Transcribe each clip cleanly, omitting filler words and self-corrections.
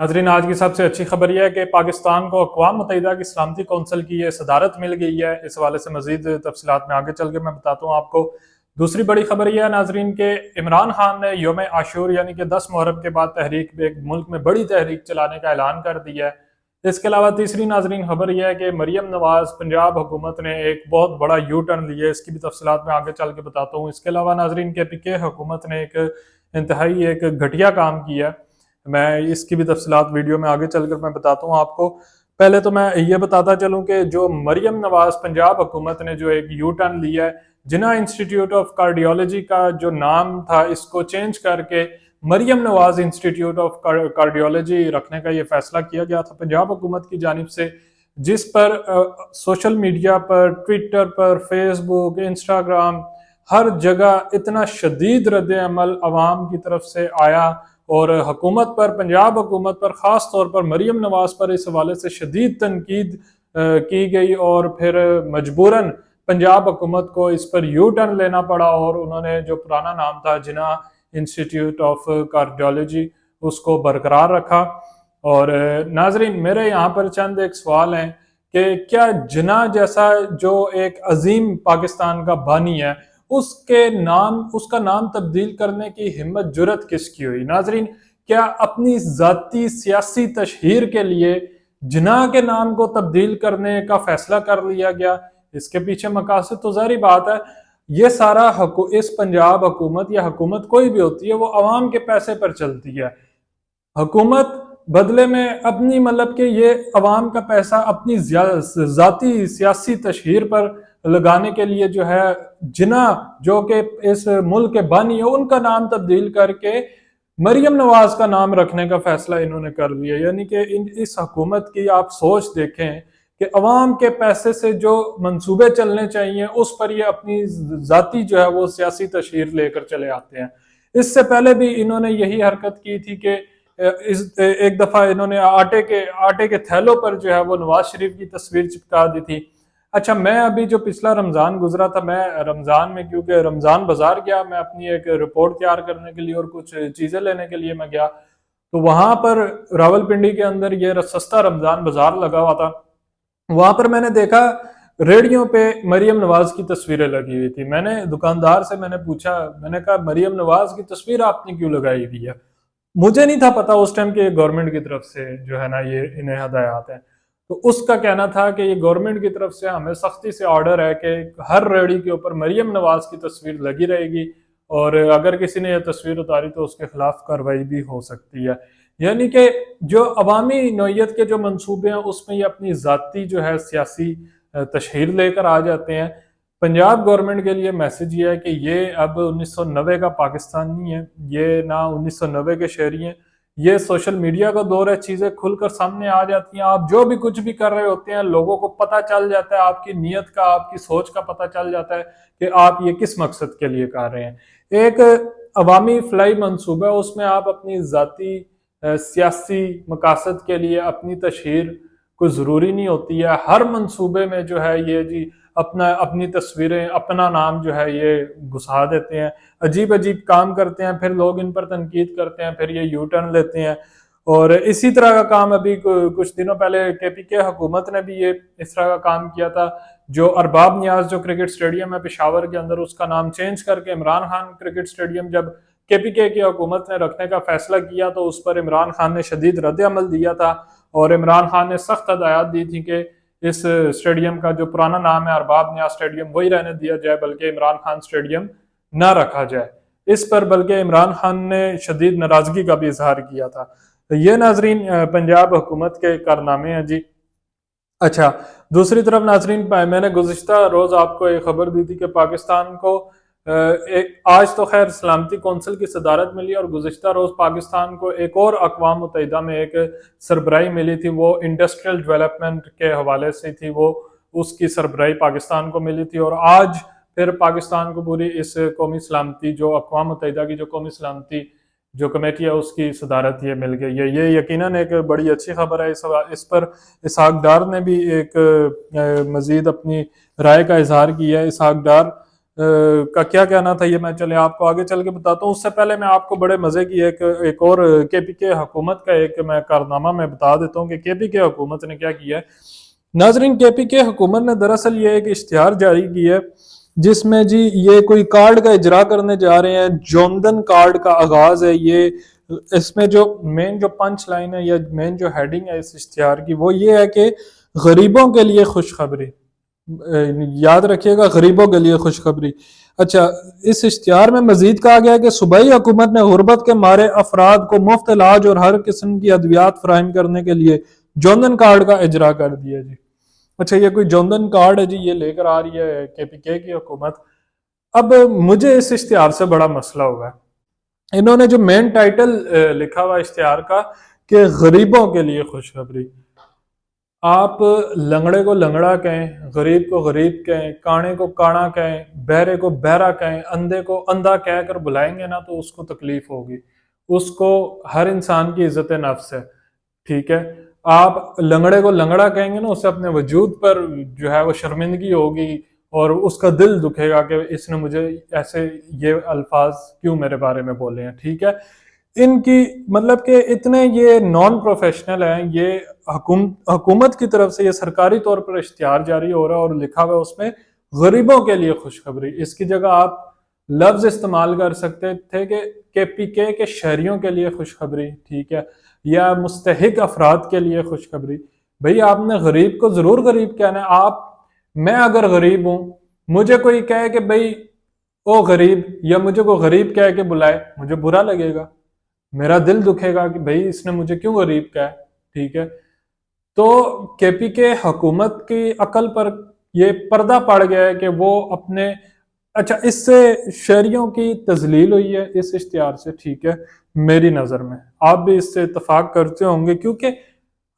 नाज़रीन, आज की सबसे अच्छी खबर यह है कि पाकिस्तान को अक़वाम मुत्तहिदा की सलामती कौंसिल की ये सदारत मिल गई है। इस हवाले से मज़ीद तफसीलात में आगे चल के मैं बताता हूँ आपको। दूसरी बड़ी खबर यह है नाज़रीन के इमरान खान ने योम आशूर यानी कि 10 मुहर्रम के बाद तहरीक एक मुल्क में बड़ी तहरीक चलाने का ऐलान कर दिया है। इसके अलावा तीसरी नाज़रीन खबर यह है कि मरियम नवाज पंजाब हुकूमत ने एक बहुत बड़ा यू टर्न लिया। इसकी भी तफसीलात में आगे चल के बताता हूँ। इसके अलावा नाज़रीन KPK हुकूमत ने एक इंतहाई एक घटिया काम किया। मैं इसकी भी तफसीलात वीडियो में आगे चलकर मैं बताता हूँ आपको। पहले तो मैं ये बताता चलूँ कि जो मरियम नवाज पंजाब हुकूमत ने जो एक यू टर्न लिया है, जिन्ना इंस्टीट्यूट ऑफ कार्डियोलॉजी का जो नाम था इसको चेंज करके Maryam Nawaz institute of cardiology रखने का ये फैसला किया गया था पंजाब हुकूमत की जानिब से, जिस पर सोशल मीडिया पर, ट्विटर पर, फेसबुक, इंस्टाग्राम, हर जगह इतना शदीद रद्द अमल अवाम की तरफ से आया और हुकूमत पर, पंजाब हुकूमत पर, ख़ास तौर पर मरियम नवाज पर इस हवाले से शदीद तनकीद की गई और फिर मजबूरन पंजाब हुकूमत को इस पर यू टर्न लेना पड़ा और उन्होंने जो पुराना नाम था जिन्ना इंस्टीट्यूट ऑफ कार्डियोलॉजी उसको बरकरार रखा। और नाजरीन, मेरे यहाँ पर चंद एक सवाल हैं कि क्या जिन्ना जैसा जो एक अजीम पाकिस्तान का बानी है उसका नाम तब्दील करने की हिम्मत जुरत किसकी हुई? नाजरीन, क्या अपनी जाती सियासी तशहीर के लिए जिन्ना के नाम को तब्दील करने का फैसला कर लिया गया? इसके पीछे मकासद तो जारी बात है, ये सारा इस पंजाब हुकूमत या हुकूमत कोई भी होती है वो अवाम के पैसे पर चलती है। हुकूमत बदले में अपनी मतलब कि ये अवाम का पैसा अपनी जाती सियासी तशहीर पर लगाने के लिए जो है जिन्ना जो कि इस मुल्क के बानी है उनका नाम तब्दील करके मरियम नवाज का नाम रखने का फैसला इन्होंने कर लिया। यानी कि इस हुकूमत की आप सोच देखें कि अवाम के पैसे से जो मंसूबे चलने चाहिए उस पर ये अपनी जाती जो है वो सियासी तशहीर लेकर चले आते हैं। इससे पहले भी इन्होंने यही हरकत की थी कि एक दफा इन्होंने आटे के थैलों पर जो है वो नवाज शरीफ की तस्वीर चिपका दी थी। अच्छा, मैं अभी जो पिछला रमजान गुजरा था, मैं रमजान में क्योंकि रमजान बाजार गया, मैं अपनी एक रिपोर्ट तैयार करने के लिए और कुछ चीजें लेने के लिए मैं गया, तो वहां पर रावलपिंडी के अंदर ये सस्ता रमजान बाजार लगा हुआ था। वहां पर मैंने देखा रेडियो पे मरियम नवाज की तस्वीरें लगी हुई थी। मैंने दुकानदार से पूछा, मैंने कहा मरियम नवाज की तस्वीर आपने क्यों लगाई हुई है? मुझे नहीं था पता उस टाइम के गवर्नमेंट की तरफ से जो है ना ये इन्हें हदायत है। तो उसका कहना था कि ये गवर्नमेंट की तरफ से हमें सख्ती से ऑर्डर है कि हर रेडी के ऊपर मरियम नवाज की तस्वीर लगी रहेगी और अगर किसी ने यह तस्वीर उतारी तो उसके खिलाफ कार्रवाई भी हो सकती है। यानी कि जो अवामी नौयत के जो मंसूबे हैं उसमें ये अपनी जाती जो है सियासी तशहीर लेकर आ जाते हैं। पंजाब गवर्नमेंट के लिए मैसेज ये है कि ये अब 1990 का पाकिस्तान नहीं है, ये ना 1990 के शहरी हैं। ये सोशल मीडिया का दौर है, चीजें खुलकर सामने आ जाती हैं। आप जो भी कुछ भी कर रहे होते हैं लोगों को पता चल जाता है, आपकी नीयत का, आपकी सोच का पता चल जाता है कि आप ये किस मकसद के लिए कर रहे हैं। एक अवामी फलाई मंसूबा है, उसमें आप अपनी जाती सियासी मकासद के लिए अपनी तशहीर कोई ज़रूरी नहीं होती है। हर मंसूबे में जो है ये जी अपनी तस्वीरें, अपना नाम जो है ये घुसा देते हैं, अजीब अजीब काम करते हैं, फिर लोग इन पर तनकीद करते हैं, फिर ये यू टर्न लेते हैं। और इसी तरह का काम अभी कुछ दिनों पहले KPK हुकूमत ने भी ये इस तरह का काम किया था। जो अरबाब नियाज जो क्रिकेट स्टेडियम है पेशावर के अंदर, उसका नाम चेंज करके इमरान खान क्रिकेट स्टेडियम जब KPK की हुकूमत ने रखने का फैसला किया तो उस पर इमरान खान ने शदीद रद्द अमल दिया था और इमरान खान ने सख्त हदायत दी थी कि इस स्टेडियम का जो पुराना नाम है अरबाब नियाज स्टेडियम वही रहने दिया जाए, बल्कि इमरान खान स्टेडियम ना रखा जाए। इस पर बल्कि इमरान खान ने शदीद नाराजगी का भी इजहार किया था। तो ये नाजरीन पंजाब हुकूमत के कारनामे हैं जी। अच्छा, दूसरी तरफ नाजरीन, मैंने गुज़िश्ता रोज आपको एक खबर दी थी कि पाकिस्तान को आज तो खैर सलामती कौंसिल की सदारत मिली और गुज़िश्ता रोज पाकिस्तान को एक और अक़वाम मुत्तहिदा में एक सरबराही मिली थी, वो इंडस्ट्रियल डेवलपमेंट के हवाले से थी, वो उसकी सरबराही पाकिस्तान को मिली थी। और आज फिर पाकिस्तान को पूरी इस कौमी सलामती जो अक़वाम मुत्तहिदा की जो कौमी सलामती जो कमेटी है उसकी सदारत ये मिल गई है। ये यकीनन एक बड़ी अच्छी खबर है। इस पर इसहाक डार ने भी एक मजीद अपनी राय का इजहार किया है। इसहाक डार का क्या कहना था, ये मैं चले आपको आगे चल के बताता हूँ। उससे पहले मैं आपको बड़े मजे की एक और केपीके हुकूमत का एक मैं कारनामा मैं बता देता हूँ कि केपीके हुकूमत ने क्या किया है। नाजरीन, केपीके हुकूमत ने दरअसल ये एक इश्तिहार जारी किया है जिसमें जी ये कोई कार्ड का इजरा करने जा रहे हैं। जोमदन कार्ड का आगाज है ये। इसमें जो मेन जो पंच लाइन है या मेन जो हेडिंग है इस इश्तिहार की वो ये है कि गरीबों के लिए खुशखबरी। याद रखिएगा, गरीबों के लिए खुशखबरी। अच्छा, इस इश्तिहार में मजीद कहा गया है कि सूबाई हुकूमत ने गुर्बत के मारे अफराद को मुफ्त इलाज और हर किस्म की अद्वियात फराहम करने के लिए जोंदन कार्ड का इजरा कर दिया जी। अच्छा, ये कोई जोंदन कार्ड है जी, ये लेकर आ रही है केपीके की हुकूमत। अब मुझे इस इश्तिहार से बड़ा मसला हुआ है। इन्होंने जो मेन टाइटल लिखा हुआ इश्तिहार का कि गरीबों के लिए खुशखबरी। आप लंगड़े को लंगड़ा कहें, गरीब को गरीब कहें, काणे को काणा कहें, बहरे को बहरा कहें, अंधे को अंधा कहकर बुलाएंगे ना तो उसको तकलीफ होगी। उसको, हर इंसान की इज्जत नफ्स है, ठीक है। आप लंगड़े को लंगड़ा कहेंगे ना, उसे अपने वजूद पर जो है वो शर्मिंदगी होगी और उसका दिल दुखेगा कि इसने मुझे ऐसे ये अल्फाज क्यों मेरे बारे में बोले हैं, ठीक है। इनकी मतलब कि इतने ये नॉन प्रोफेशनल हैं। ये हुकूमत की तरफ से ये सरकारी तौर पर इश्तिहार जारी हो रहा है और लिखा हुआ है उसमें गरीबों के लिए खुशखबरी। इसकी जगह आप लफ्ज इस्तेमाल कर सकते थे कि केपीके के शहरियों के लिए खुशखबरी, ठीक है, या मुस्तहिक अफराद के लिए खुशखबरी। भाई आपने गरीब को जरूर गरीब कहना है। आप, मैं अगर गरीब हूं, मुझे कोई कहे कि भाई ओ गरीब, या मुझे को गरीब कह के बुलाए, मुझे बुरा लगेगा, मेरा दिल दुखेगा कि भाई इसने मुझे क्यों गरीब कहा, ठीक है। तो केपीके हुकूमत की अकल पर ये पर्दा पड़ गया है कि वो अपने, अच्छा, इससे शहरियों की तजलील हुई है इस इश्तिहार से, ठीक है। मेरी नज़र में आप भी इससे इतफाक करते होंगे, क्योंकि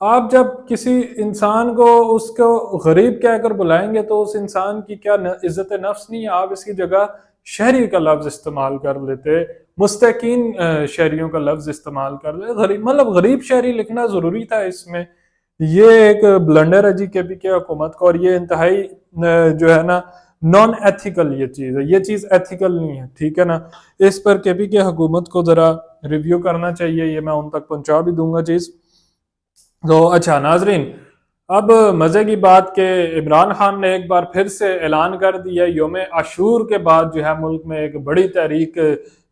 आप जब किसी इंसान को उसको गरीब कहकर बुलाएंगे तो उस इंसान की क्या इज्जत नफ्स नहीं है। आप इसकी जगह शहरी का लफ्ज इस्तेमाल कर लेते, मुस्तकीन शहरियों का लफ्ज इस्तेमाल कर ले, गरीब मतलब गरीब शहरी लिखना जरूरी था इसमें। ये एक ब्लंडर है जी केपीके हुकूमत का, और ये इंतहाई जो है ना नॉन एथिकल ये चीज है। ये चीज एथिकल नहीं है, ठीक है ना। इस पर केपीके हुकूमत को जरा रिव्यू करना चाहिए, ये मैं उन तक पहुंचा भी दूंगा चीज। तो अच्छा नाजरीन, अब मजे की बात के इमरान खान ने एक बार फिर से ऐलान कर दिया, योम आशूर के बाद जो है मुल्क में एक बड़ी तहरीक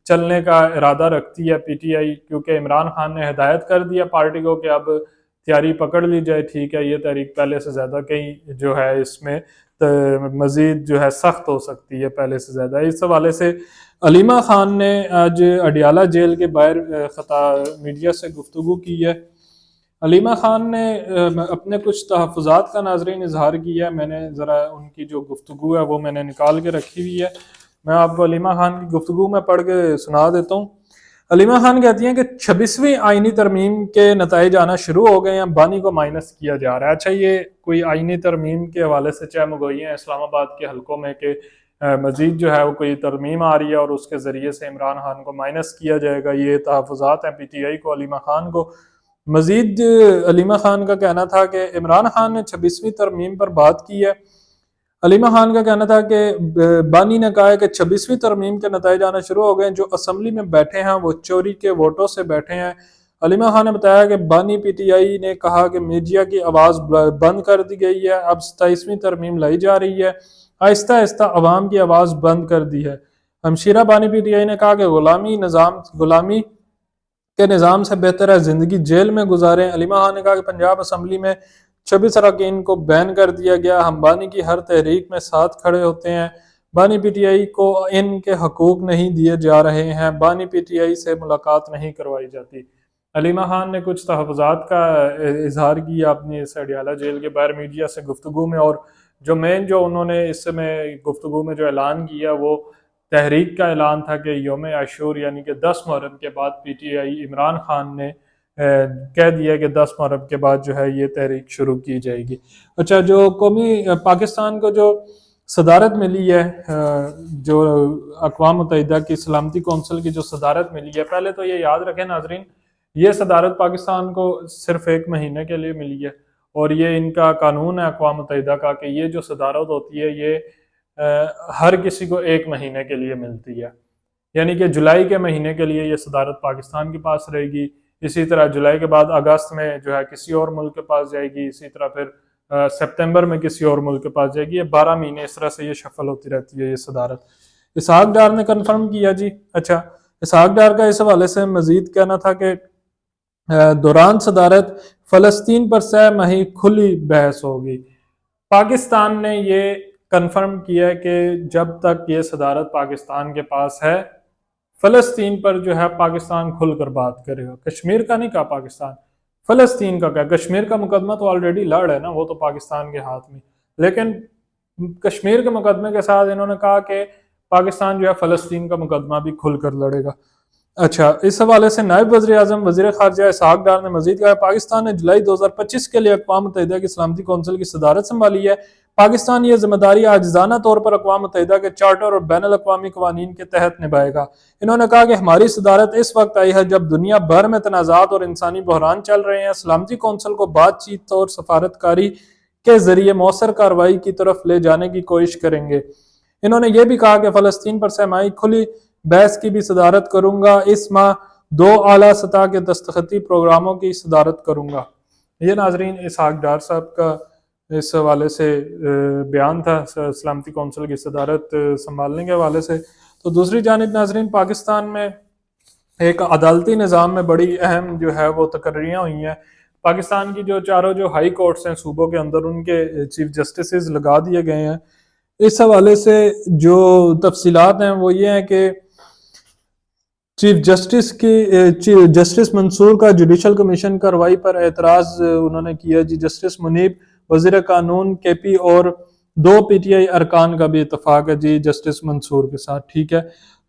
चलने का इरादा रखती है पीटीआई, क्योंकि इमरान खान ने हिदायत कर दिया पार्टी को कि अब तैयारी पकड़ ली जाए, ठीक है। ये तहरीक पहले से ज़्यादा कहीं जो है इसमें मजीद जो है सख्त हो सकती है पहले से ज़्यादा। इस हवाले से अलीमा खान ने आज अडियाला जेल के बाहर खता मीडिया से गुफ्तगू की है। अलीमा खान ने अपने कुछ तहफ़्फ़ुज़ात का नाज़रीन इजहार किया है। मैंने ज़रा उनकी जो गुफ्तगू है वो मैंने निकाल के रखी हुई है, मैं आपको अलीमा खान की गुफ्तगू में पढ़ के सुना देता हूँ। अलीमा खान कहती हैं कि 26वीं आइनी तरमीम के नताइज आना शुरू हो गए हैं, बानी को माइनस किया जा रहा है। अच्छा, ये कोई आइनी तरमीम के हवाले से चहमगोई है इस्लामाबाद के हलकों में कि मजीद जो है वो कोई तरमीम आ रही है और उसके ज़रिए से इमरान खान को माइनस किया जाएगा। ये तहफ़्फ़ुज़ात हैं पीटीआई को, अलीमा खान को। मजीद अलीमा खान का कहना था कि इमरान खान ने 26वीं तरमीम पर बात की है। अलीमा खान का कहना था कि बानी ने कहा है कि 26वीं तरमीम के नताइज आना शुरू हो गए, जो असम्बली में बैठे हैं वो चोरी के वोटों से बैठे हैं। अलीमा खान ने बताया कि बानी पीटीआई ने कहा कि मीडिया की आवाज़ बंद कर दी गई है, अब 27वीं तरमीम लाई जा रही है, आहिस्ता आहिस्ता अवाम की आवाज़ बंद कर दी है। हमशीरा बानी पीटीआई ने कहा कि गुलामी के निज़ाम से बेहतर है ज़िंदगी जेल में गुजारें। अलीमा खान ने कहा कि पंजाब असम्बली में 26 अरकान को बैन कर दिया गया, हम बानी की हर तहरीक में साथ खड़े होते हैं, बानी पीटीआई को इनके हकूक नहीं दिए जा रहे हैं, बानी पीटीआई से मुलाकात नहीं करवाई जाती। अलीमा खान ने कुछ तहफ़्फ़ुज़ात का इजहार किया अपनी इस अडियाला जेल के बाहर मीडिया से गुफ्तगू में, और जो मेन जो उन्होंने इस समय गुफ्तगू में जो ऐलान किया वो तहरीक का ऐलान था कि योम आशूर यानी कि 10 मुहर्रम के बाद पीटीआई इमरान खान ने कह दिया कि 10 मुहर्रम के बाद जो है ये तहरीक शुरू की जाएगी। अच्छा, जो कौमी पाकिस्तान को जो सदारत मिली है, जो अक़वाम मुत्तहिदा की सलामती कौंसिल की जो सदारत मिली है, पहले तो ये याद रखें नाजरीन, ये सदारत पाकिस्तान को सिर्फ 1 महीने के लिए मिली है और ये इनका कानून है अक़वाम मुत्तहिदा का कि ये जो सदारत होती है ये हर किसी को 1 महीने के लिए मिलती है, यानी कि जुलाई के महीने के लिए ये सदारत पाकिस्तान के पास रहेगी। इसी तरह जुलाई के बाद अगस्त में जो है किसी और मुल्क के पास जाएगी, इसी तरह फिर सितंबर में किसी और मुल्क के पास जाएगी। ये 12 महीने इस तरह से ये शफल होती रहती है ये सदारत। इसहाक डार ने कंफर्म किया जी। अच्छा, इसहाक डार का इस हवाले से मजीद कहना था कि दौरान सदारत फलस्तीन पर 6 माही खुली बहस होगी। पाकिस्तान ने ये कंफर्म किया कि जब तक ये सदारत पाकिस्तान के पास है, फलस्तीन पर जो है पाकिस्तान खुलकर बात करेगा। कश्मीर का नहीं कहा पाकिस्तान, फलस्तीन का क्या। कश्मीर का मुकदमा तो ऑलरेडी लड़ है ना, वो तो पाकिस्तान के हाथ में। लेकिन कश्मीर के मुकदमे के साथ इन्होंने कहा कि पाकिस्तान जो है फलस्तीन का मुकदमा भी खुलकर लड़ेगा। अच्छा, इस हवाले से नायब वज़ीर आज़म वज़ीर ख़ारजा इसहाक डार ने मजीद कहा, पाकिस्तान ने जुलाई 2025 के लिए अक़वाम मुत्तहिदा की सलामती कौंसिल की सदारत संभाली है। पाकिस्तान ये जिम्मेदारी आजिज़ाना तौर पर अक़वाम मुत्तहिदा के चार्टर और बैनुल अक़वामी क़वानीन के तहत निभाएगा। इन्होंने कहा कि हमारी सदारत इस वक्त आई है जब दुनिया भर में तनाज़ात और इंसानी बहरान चल रहे हैं। सलामती कौंसिल को बातचीत और सफारतकारी के जरिए मौसर कार्रवाई की तरफ ले जाने की कोशिश करेंगे। इन्होंने ये भी कहा कि फ़लस्तीन पर सहमाई खुली बहस की भी सदारत करूंगा। इस माह 2 आला सतह के दस्तखती प्रोग्रामों की सदारत करूंगा। ये नाजरीन इसहाक डार साहब का इस हवाले से बयान था सलामती कौंसिल की सदारत संभालने के हवाले से। तो दूसरी जानिब नाजरीन, पाकिस्तान में एक अदालती निज़ाम में बड़ी अहम जो है वो तकर्रियाँ हुई हैं। पाकिस्तान की जो चारों जो हाई कोर्ट्स हैं सूबों के अंदर, उनके चीफ जस्टिस लगा दिए गए हैं। इस हवाले से जो तफसीलात हैं वो ये हैं कि चीफ जस्टिस मंसूर का जुडिशल कमीशन कार्रवाई पर एतराज़ उन्होंने किया जी। जस्टिस मुनीब, वज़ीर कानून केपी और 2 पीटीआई अरकान का भी इतफाक है जी जस्टिस मंसूर के साथ, ठीक है।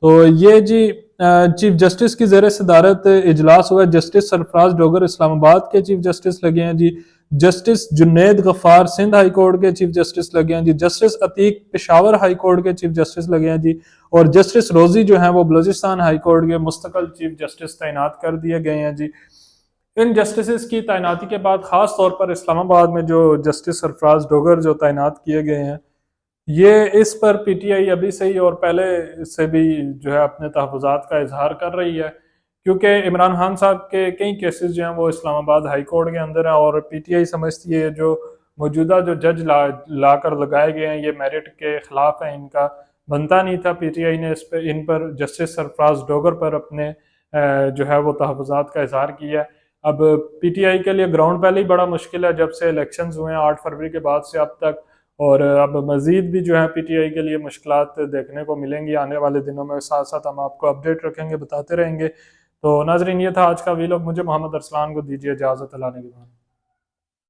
तो ये जी चीफ जस्टिस की ज़ेर सदारत इजलास हुआ। जस्टिस सरफराज डोगर इस्लामाबाद के चीफ जस्टिस लगे हैं जी। Justice Junaid Gaffar Sindh High Court के चीफ जस्टिस लगे हैं जी। Justice Atiq Peshawar High Court के चीफ जस्टिस लगे हैं जी। और जस्टिस रोजी जो हैं वो बलूचिस्तान हाई कोर्ट के मुस्तकिल चीफ जस्टिस तैनात कर दिए गए हैं जी। इन जस्टिस की तैनाती के बाद खास तौर पर इस्लामाबाद में जो जस्टिस सरफराज डोगर जो तैनात किए गए हैं, ये इस पर पीटीआई अभी से ही और पहले से भी जो है अपने तहफ़्फ़ुज़ात का इजहार कर रही है, क्योंकि इमरान खान साहब के कई केसेस जो हैं वो इस्लामाबाद हाई कोर्ट के अंदर हैं और पीटीआई समझती है जो मौजूदा जो जज ला कर लगाए गए हैं ये मेरिट के खिलाफ है, इनका बनता नहीं था। पीटीआई ने इन पर जस्टिस सरफराज डोगर पर अपने जो है वो तहफ़्फ़ुज़ात का इजहार किया। अब पीटीआई के लिए ग्राउंड पहले ही बड़ा मुश्किल है जब से इलेक्शंस हुए हैं 8 फरवरी के बाद से अब तक, और अब मजीद भी जो है पीटीआई के लिए मुश्किलात देखने को मिलेंगी आने वाले दिनों में। साथ साथ हम आपको अपडेट रखेंगे, बताते रहेंगे। तो नाजरीन, ये था आज का वीलॉग। मुझे मोहम्मद अरसलान को दीजिए इजाज़त। अल्लाह ने